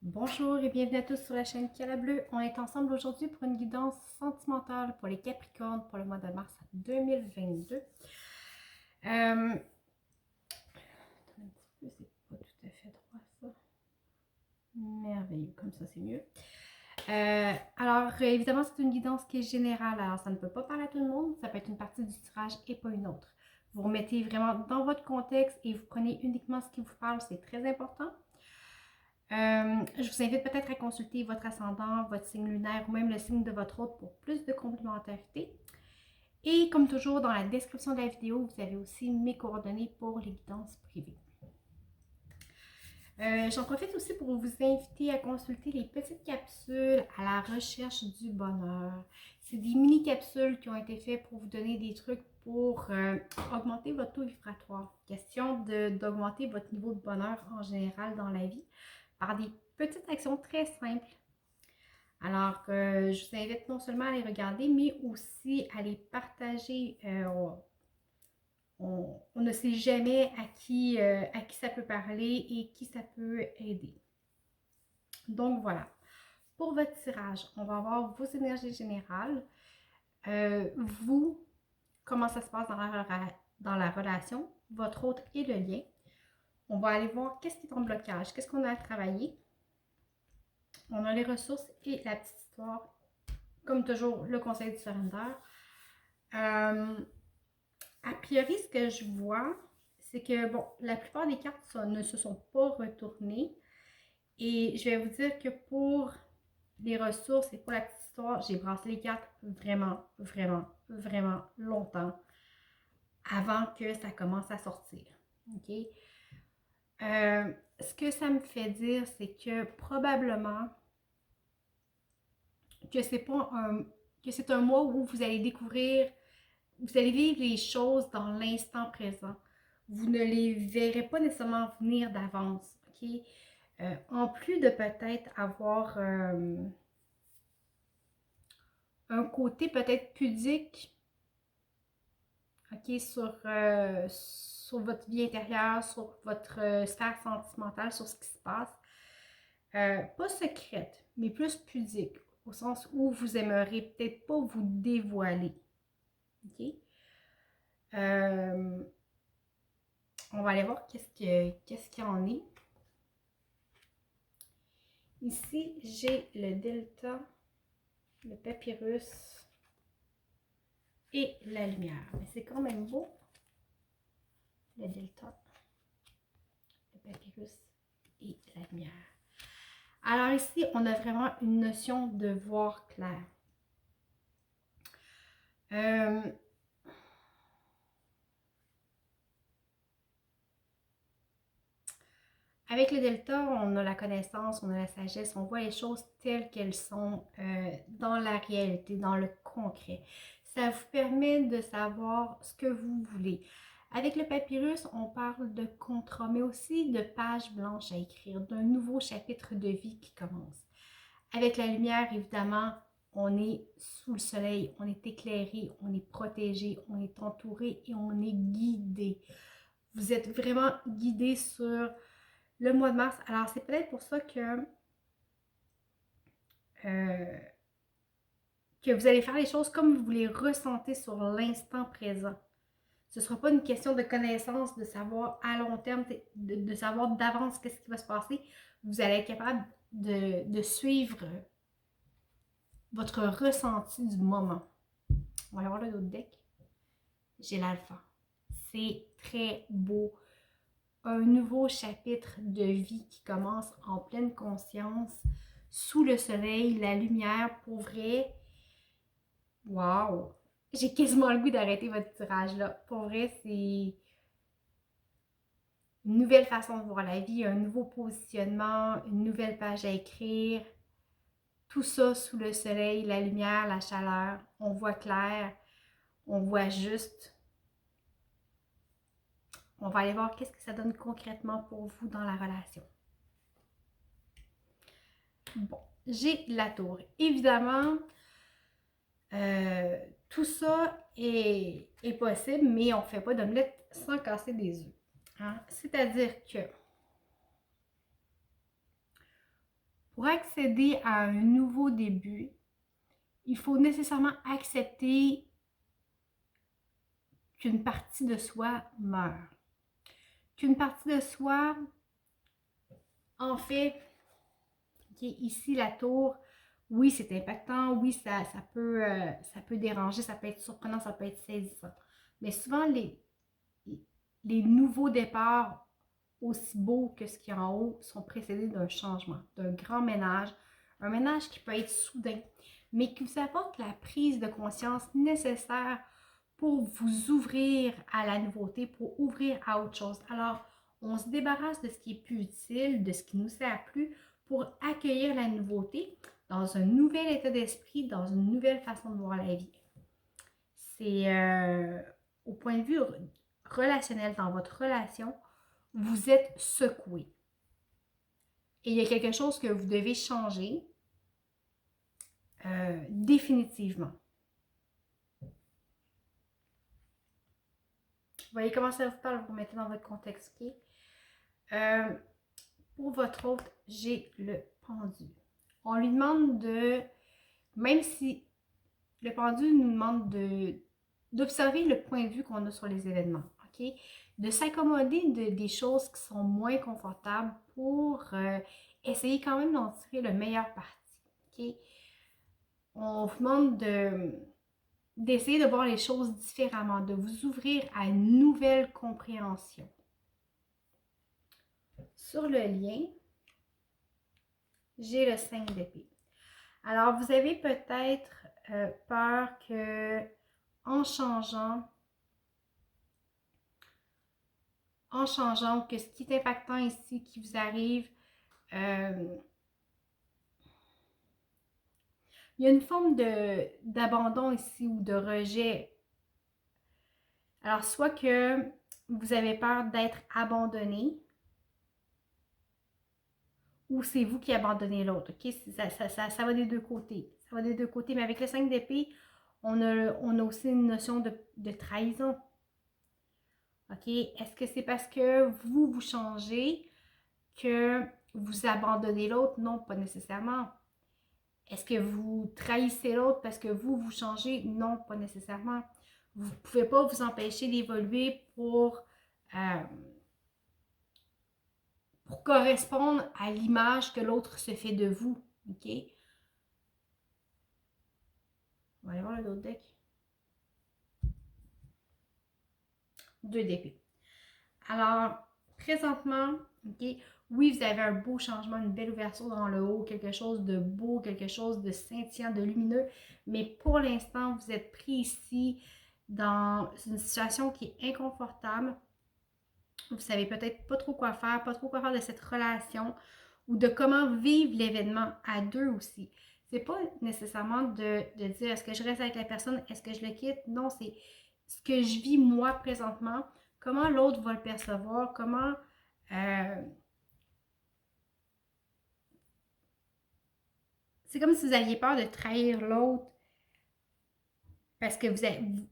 Bonjour et bienvenue à tous sur la chaîne Kiala Bleu. On est ensemble aujourd'hui pour une guidance sentimentale pour les Capricornes pour le mois de mars 2022. Attendez un petit peu, c'est pas tout à fait droit ça. Merveilleux, comme ça c'est mieux. Alors évidemment c'est une guidance qui est générale, alors ça ne peut pas parler à tout le monde, ça peut être une partie du tirage et pas une autre. Vous remettez vraiment dans votre contexte et vous prenez uniquement ce qui vous parle, c'est très important. Je vous invite peut-être à consulter votre ascendant, votre signe lunaire ou même le signe de votre hôte pour plus de complémentarité. Et comme toujours, dans la description de la vidéo, vous avez aussi mes coordonnées pour les guidances privées. J'en profite aussi pour vous inviter à consulter les petites capsules à la recherche du bonheur. C'est des mini-capsules qui ont été faites pour vous donner des trucs pour augmenter votre taux vibratoire. Question d'augmenter votre niveau de bonheur en général dans la vie par des petites actions très simples. Alors, je vous invite non seulement à les regarder, mais aussi à les partager. On ne sait jamais à qui ça peut parler et qui ça peut aider. Donc voilà. Pour votre tirage, on va avoir vos énergies générales. Vous, comment ça se passe dans la relation, votre autre et le lien. On va aller voir qu'est-ce qui est en blocage, qu'est-ce qu'on a à travailler. On a les ressources et la petite histoire. Comme toujours, le conseil du surrender. A priori, ce que je vois, c'est que, bon, la plupart des cartes ne se sont pas retournées. Et je vais vous dire que pour les ressources et pour la petite histoire, j'ai brassé les cartes vraiment, vraiment, vraiment longtemps avant que ça commence à sortir. OK? Ce que ça me fait dire, c'est que probablement que c'est un mois où vous allez découvrir, vous allez vivre les choses dans l'instant présent. Vous ne les verrez pas nécessairement venir d'avance. OK? En plus de peut-être avoir un côté peut-être pudique, OK, sur votre vie intérieure, sur votre sphère sentimentale, sur ce qui se passe. Pas secrète, mais plus pudique, au sens où vous aimeriez peut-être pas vous dévoiler. OK? On va aller voir qu'est-ce qu'il y en est. Ici, j'ai le delta, le papyrus et la lumière. Mais c'est quand même beau. Le delta, le papyrus et la lumière. Alors ici, on a vraiment une notion de voir clair. Avec le delta, on a la connaissance, on a la sagesse, on voit les choses telles qu'elles sont dans la réalité, dans le concret. Ça vous permet de savoir ce que vous voulez. Avec le papyrus, on parle de contrat, mais aussi de pages blanches à écrire, d'un nouveau chapitre de vie qui commence. Avec la lumière, évidemment, on est sous le soleil, on est éclairé, on est protégé, on est entouré et on est guidé. Vous êtes vraiment guidé sur le mois de mars. Alors, c'est peut-être pour ça que vous allez faire les choses comme vous les ressentez sur l'instant présent. Ce ne sera pas une question de connaissance, de savoir à long terme, de savoir d'avance qu'est-ce qui va se passer. Vous allez être capable de suivre votre ressenti du moment. On va aller voir le autre deck. J'ai l'alpha. C'est très beau. Un nouveau chapitre de vie qui commence en pleine conscience, sous le soleil, la lumière, pour vrai. Waouh! J'ai quasiment le goût d'arrêter votre tirage là. Pour vrai, c'est une nouvelle façon de voir la vie, un nouveau positionnement, une nouvelle page à écrire. Tout ça sous le soleil, la lumière, la chaleur. On voit clair, on voit juste. On va aller voir qu'est-ce que ça donne concrètement pour vous dans la relation. Bon, j'ai la tour. Évidemment, tout ça est possible, mais on ne fait pas d'omelette sans casser des œufs. 'Hein? C'est-à-dire que Pour accéder à un nouveau début, il faut nécessairement accepter qu'une partie de soi meurt. Qu'une partie de soi, en fait, qui est ici la tour, oui, c'est impactant, oui, ça peut déranger, ça peut être surprenant, ça peut être saisissant. Mais souvent, les nouveaux départs, aussi beaux que ce qu'il y a en haut, sont précédés d'un changement, d'un grand ménage, un ménage qui peut être soudain, mais qui vous apporte la prise de conscience nécessaire pour vous ouvrir à la nouveauté, pour ouvrir à autre chose. Alors, on se débarrasse de ce qui est plus utile, de ce qui ne nous sert plus, pour accueillir la nouveauté dans un nouvel état d'esprit, dans une nouvelle façon de voir la vie. C'est au point de vue relationnel, dans votre relation, vous êtes secoué. Et il y a quelque chose que vous devez changer définitivement. Vous voyez comment ça vous parle, vous remettez dans votre contexte, ok? Pour votre autre, j'ai le pendu. On lui demande de, même si le pendu nous demande d'observer le point de vue qu'on a sur les événements, ok? De s'accommoder des choses qui sont moins confortables pour essayer quand même d'en tirer le meilleur parti, ok? On vous demande d'essayer de voir les choses différemment, de vous ouvrir à une nouvelle compréhension. Sur le lien, j'ai le 5 d'épée. Alors, vous avez peut-être peur que en changeant, que ce qui est impactant ici, qui vous arrive, il y a une forme d'abandon ici ou de rejet. Alors, soit que vous avez peur d'être abandonné, ou c'est vous qui abandonnez l'autre. Okay? Ça va des deux côtés. Ça va des deux côtés. Mais avec le 5 d'épée, on a aussi une notion de trahison. OK? Est-ce que c'est parce que vous changez que vous abandonnez l'autre? Non, pas nécessairement. Est-ce que vous trahissez l'autre parce que vous changez? Non, pas nécessairement. Vous ne pouvez pas vous empêcher d'évoluer pour correspondre à l'image que l'autre se fait de vous. OK? On va aller voir l'autre deck. 2 d'épée. Alors, présentement, OK, oui, vous avez un beau changement, une belle ouverture dans le haut, quelque chose de beau, quelque chose de scintillant, de lumineux, mais pour l'instant, vous êtes pris ici dans une situation qui est inconfortable. Vous savez peut-être pas trop quoi faire de cette relation ou de comment vivre l'événement à deux aussi. C'est pas nécessairement de dire est-ce que je reste avec la personne, est-ce que je le quitte. Non, c'est ce que je vis moi présentement, comment l'autre va le percevoir, comment c'est comme si vous aviez peur de trahir l'autre parce que il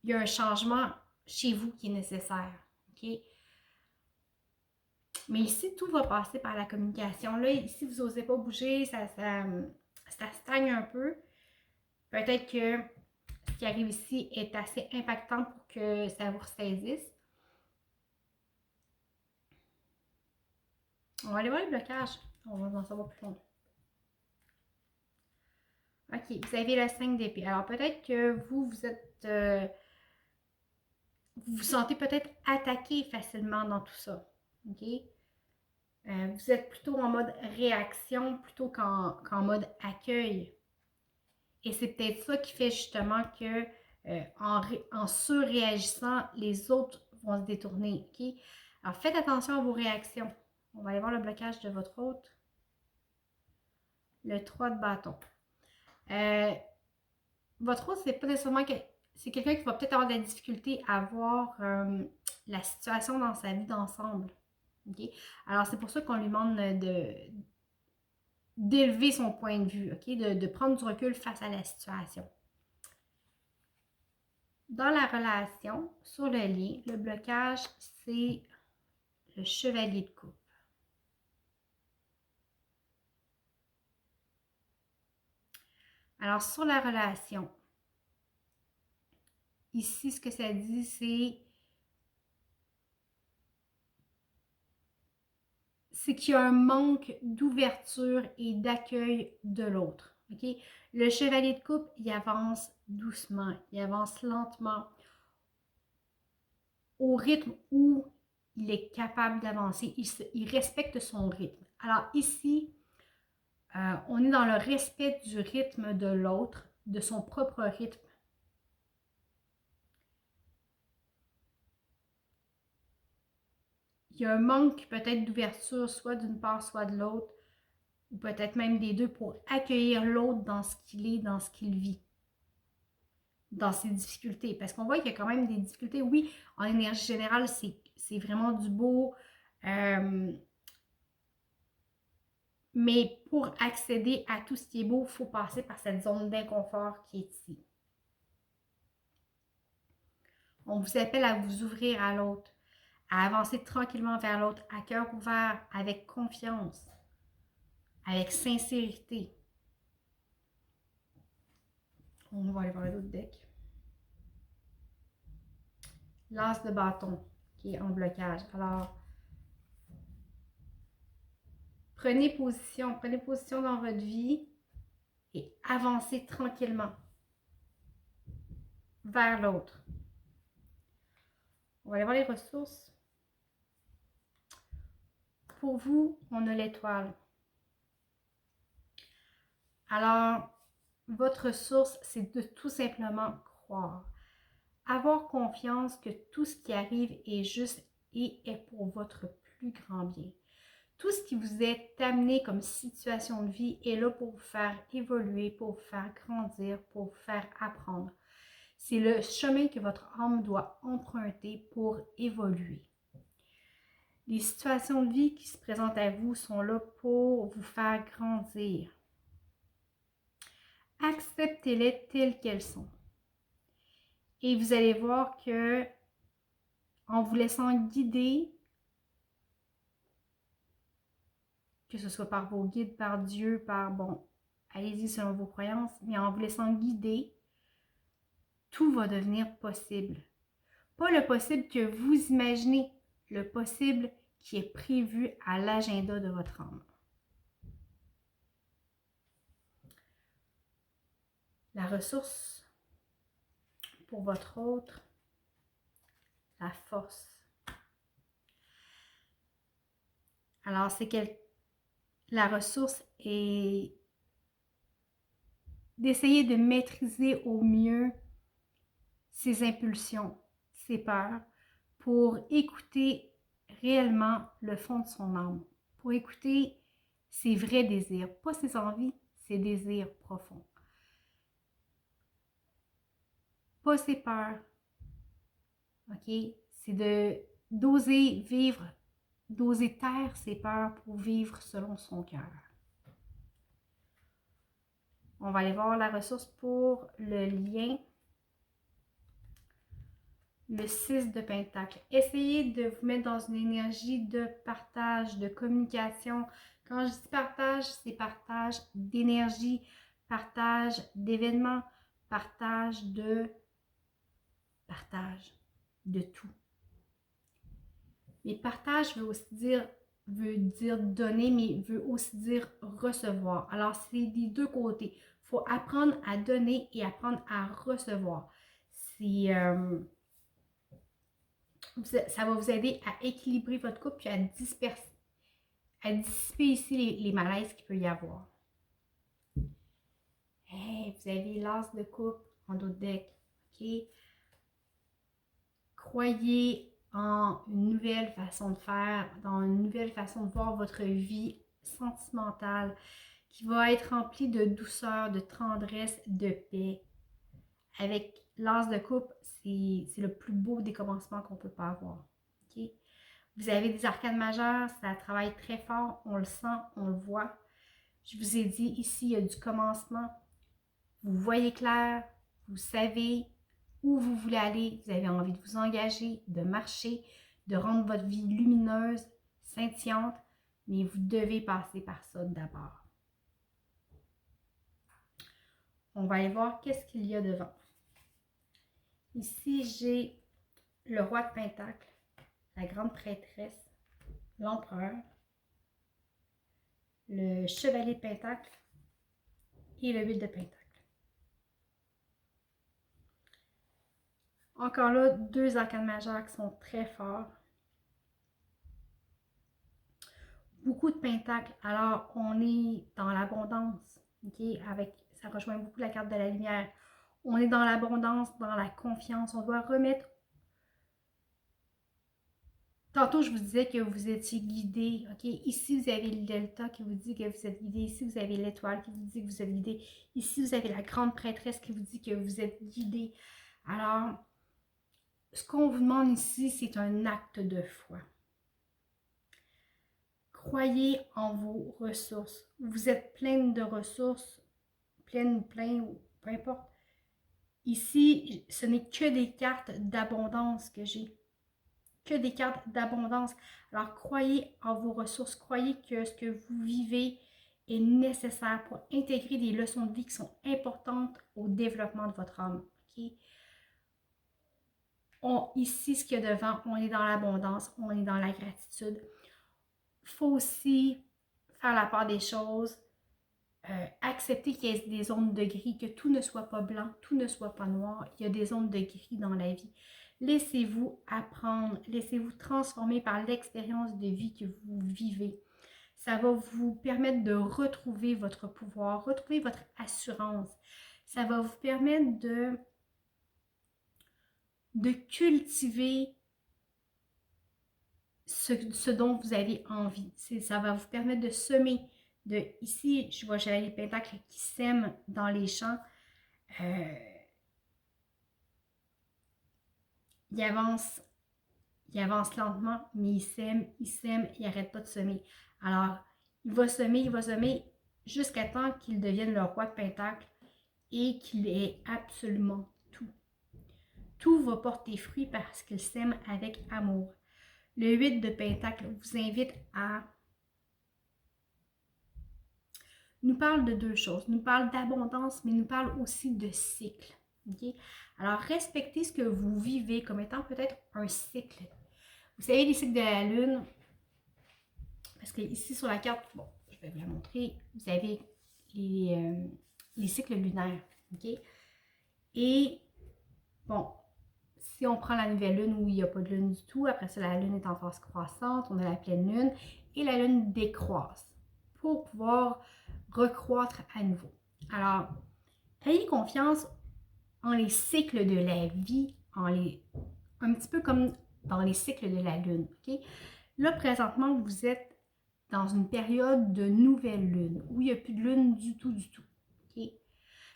y a un changement chez vous qui est nécessaire. OK? Mais ici, tout va passer par la communication. Là, ici, vous n'osez pas bouger, ça stagne un peu. Peut-être que ce qui arrive ici est assez impactant pour que ça vous ressaisisse. On va aller voir les blocages. On va en savoir plus long. OK, vous avez le 5 d'épée. Alors, peut-être que vous êtes... vous vous sentez peut-être attaqué facilement dans tout ça. OK? Vous êtes plutôt en mode réaction plutôt qu'en mode accueil. Et c'est peut-être ça qui fait justement que en surréagissant, les autres vont se détourner. Okay? Alors faites attention à vos réactions. On va aller voir le blocage de votre hôte. Le 3 de bâton. Votre hôte, c'est pas nécessairement que. C'est quelqu'un qui va peut-être avoir de la difficulté à voir la situation dans sa vie d'ensemble. Okay? Alors c'est pour ça qu'on lui demande d'élever son point de vue, okay? de prendre du recul face à la situation. Dans la relation, sur le lien, le blocage, c'est le chevalier de coupe. Alors, sur la relation, ici, ce que ça dit, c'est qu'il y a un manque d'ouverture et d'accueil de l'autre. Okay? Le chevalier de coupe, il avance doucement, il avance lentement, au rythme où il est capable d'avancer. Il respecte son rythme. Alors ici, on est dans le respect du rythme de l'autre, de son propre rythme. Il y a un manque peut-être d'ouverture, soit d'une part, soit de l'autre, ou peut-être même des deux, pour accueillir l'autre dans ce qu'il est, dans ce qu'il vit, dans ses difficultés. Parce qu'on voit qu'il y a quand même des difficultés. Oui, en énergie générale, c'est vraiment du beau. Mais pour accéder à tout ce qui est beau, il faut passer par cette zone d'inconfort qui est ici. On vous appelle à vous ouvrir à l'autre, à avancer tranquillement vers l'autre, à cœur ouvert, avec confiance, avec sincérité. On va aller voir l'autre deck. L'as de bâton qui est en blocage. Alors, prenez position dans votre vie et avancez tranquillement vers l'autre. On va aller voir les ressources. Pour vous, on a l'étoile. Alors, votre source, c'est de tout simplement croire. Avoir confiance que tout ce qui arrive est juste et est pour votre plus grand bien. Tout ce qui vous est amené comme situation de vie est là pour vous faire évoluer, pour vous faire grandir, pour vous faire apprendre. C'est le chemin que votre âme doit emprunter pour évoluer. Les situations de vie qui se présentent à vous sont là pour vous faire grandir. Acceptez-les telles qu'elles sont. Et vous allez voir que en vous laissant guider, que ce soit par vos guides, par Dieu, par, bon, allez-y selon vos croyances, mais en vous laissant guider, tout va devenir possible. Pas le possible que vous imaginez, le possible qui est prévu à l'agenda de votre âme. La ressource pour votre autre, la force. Alors, c'est que la ressource est d'essayer de maîtriser au mieux ses impulsions, ses peurs, pour écouter réellement le fond de son âme, pour écouter ses vrais désirs, pas ses envies, ses désirs profonds. Pas ses peurs, ok? C'est d'oser vivre, d'oser taire ses peurs pour vivre selon son cœur. On va aller voir la ressource pour le lien. Le 6 de Pentacle. Essayez de vous mettre dans une énergie de partage, de communication. Quand je dis partage, c'est partage d'énergie, partage d'événements, partage de tout. Mais partage veut dire donner, mais veut aussi dire recevoir. Alors, c'est des deux côtés. Il faut apprendre à donner et apprendre à recevoir. Ça va vous aider à équilibrer votre couple puis à dissiper ici les malaises qu'il peut y avoir. Hey, vous avez l'as de coupe en dos de deck. OK? Croyez en une nouvelle façon de faire, dans une nouvelle façon de voir votre vie sentimentale qui va être remplie de douceur, de tendresse, de paix. Avec l'as de coupe, c'est le plus beau des commencements qu'on peut pas avoir. Okay? Vous avez des arcanes majeures, ça travaille très fort, on le sent, on le voit. Je vous ai dit, ici, il y a du commencement. Vous voyez clair, vous savez où vous voulez aller, vous avez envie de vous engager, de marcher, de rendre votre vie lumineuse, scintillante, mais vous devez passer par ça d'abord. On va aller voir qu'est-ce qu'il y a devant. Ici, j'ai le roi de Pentacle, la grande prêtresse, l'empereur, le chevalier de Pentacle et le 8 de Pentacle. Encore là, deux arcanes majeures qui sont très forts. Beaucoup de pentacles, alors on est dans l'abondance, ok? Ça rejoint beaucoup la carte de la lumière. On est dans l'abondance, dans la confiance. On doit remettre. Tantôt, je vous disais que vous étiez guidé, ok? Ici, vous avez le delta qui vous dit que vous êtes guidé. Ici, vous avez l'étoile qui vous dit que vous êtes guidé. Ici, vous avez la grande prêtresse qui vous dit que vous êtes guidé. Alors, ce qu'on vous demande ici, c'est un acte de foi. Croyez en vos ressources. Vous êtes pleine de ressources, pleine ou plein, ou peu importe. Ici, ce n'est que des cartes d'abondance que j'ai. Que des cartes d'abondance. Alors, croyez en vos ressources. Croyez que ce que vous vivez est nécessaire pour intégrer des leçons de vie qui sont importantes au développement de votre âme. Okay? Ici, ce qu'il y a devant, on est dans l'abondance, on est dans la gratitude. Il faut aussi faire la part des choses, accepter qu'il y ait des zones de gris, que tout ne soit pas blanc, tout ne soit pas noir. Il y a des zones de gris dans la vie. Laissez-vous apprendre, laissez-vous transformer par l'expérience de vie que vous vivez. Ça va vous permettre de retrouver votre pouvoir, retrouver votre assurance. Ça va vous permettre de cultiver ce dont vous avez envie. Ça va vous permettre de semer. Ici, je vois les pentacles qui sèment dans les champs. Il avance lentement, mais il sème, il n'arrête pas de semer. Alors, il va semer jusqu'à temps qu'il devienne le roi de Pentacle et qu'il ait absolument tout. Tout va porter fruit parce qu'il sème avec amour. Le 8 de Pentacle vous invite à... nous parle de deux choses. Nous parle d'abondance, mais nous parle aussi de cycle. Okay? Alors, respectez ce que vous vivez comme étant peut-être un cycle. Vous savez, les cycles de la Lune, parce que ici sur la carte, bon, je vais vous la montrer, vous avez les cycles lunaires. Okay? Et, bon, si on prend la nouvelle lune où il n'y a pas de lune du tout, après ça, la lune est en phase croissante, on a la pleine lune, et la lune décroisse pour pouvoir recroître à nouveau. Alors, ayez confiance en les cycles de la vie, un petit peu comme dans les cycles de la lune. Okay? Là, présentement, vous êtes dans une période de nouvelle lune, où il n'y a plus de lune du tout. Okay?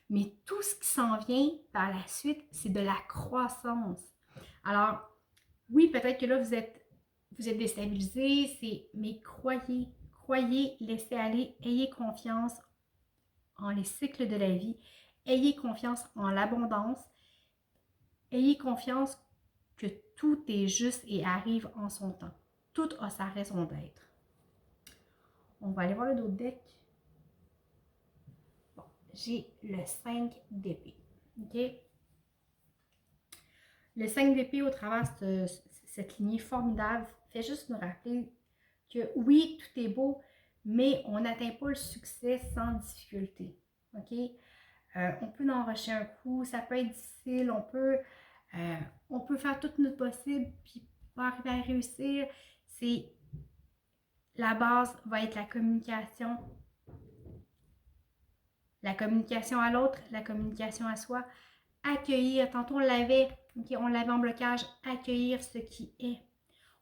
Mais tout ce qui s'en vient par la suite, c'est de la croissance. Alors, oui, peut-être que là, vous êtes déstabilisé, mais croyez, laissez aller, ayez confiance en les cycles de la vie, ayez confiance en l'abondance, ayez confiance que tout est juste et arrive en son temps. Tout a sa raison d'être. On va aller voir le dos de deck. Bon, j'ai le 5 d'épée. OK? Le 5 d'épée au travers de cette lignée formidable fait juste nous rappeler que oui, tout est beau, mais on n'atteint pas le succès sans difficulté. OK? On peut en rusher un coup, ça peut être difficile, on peut faire tout notre possible, puis pas arriver à réussir. La base va être la communication à l'autre, la communication à soi, accueillir, tantôt on l'avait en blocage, accueillir ce qui est.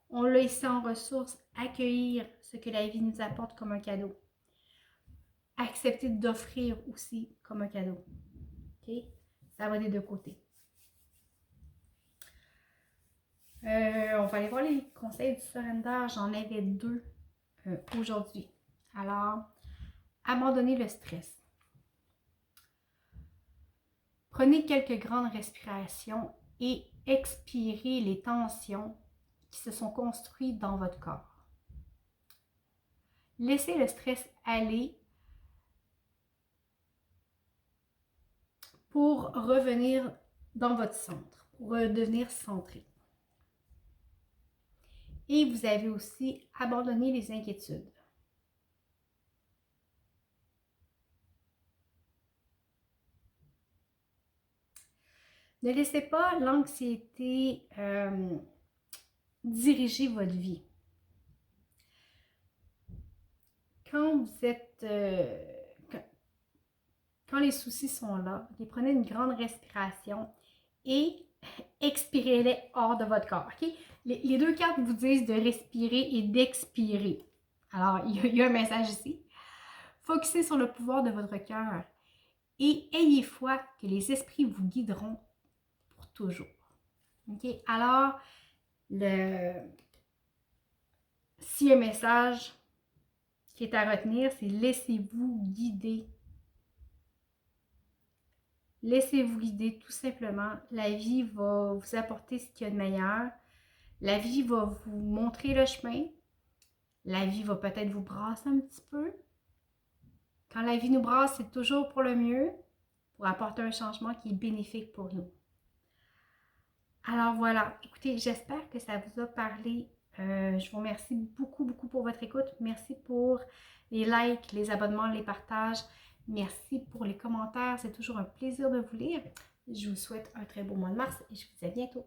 On l'a ici en ressources, accueillir ce que la vie nous apporte comme un cadeau. Accepter d'offrir aussi comme un cadeau. OK? Ça va des deux côtés. On va aller voir les conseils du surrender. J'en avais deux aujourd'hui. Alors, abandonnez le stress. Prenez quelques grandes respirations et expirez les tensions qui se sont construites dans votre corps. Laissez le stress aller. pour revenir dans votre centre, pour redevenir centré. Et vous avez aussi abandonné les inquiétudes. Ne laissez pas l'anxiété diriger votre vie. Quand vous êtes... quand les soucis sont là, prenez une grande respiration et expirez-les hors de votre corps. Okay? Les deux cartes vous disent de respirer et d'expirer. Alors, il y a un message ici. Focussez sur le pouvoir de votre cœur et ayez foi que les esprits vous guideront pour toujours. Okay? Alors, si un message qui est à retenir, c'est laissez-vous guider. Laissez-vous guider tout simplement. La vie va vous apporter ce qu'il y a de meilleur. La vie va vous montrer le chemin. La vie va peut-être vous brasser un petit peu. Quand la vie nous brasse, c'est toujours pour le mieux, pour apporter un changement qui est bénéfique pour nous. Alors voilà, écoutez, j'espère que ça vous a parlé. Je vous remercie beaucoup, beaucoup pour votre écoute. Merci pour les likes, les abonnements, les partages. Merci pour les commentaires. C'est toujours un plaisir de vous lire. Je vous souhaite un très beau mois de mars et je vous dis à bientôt.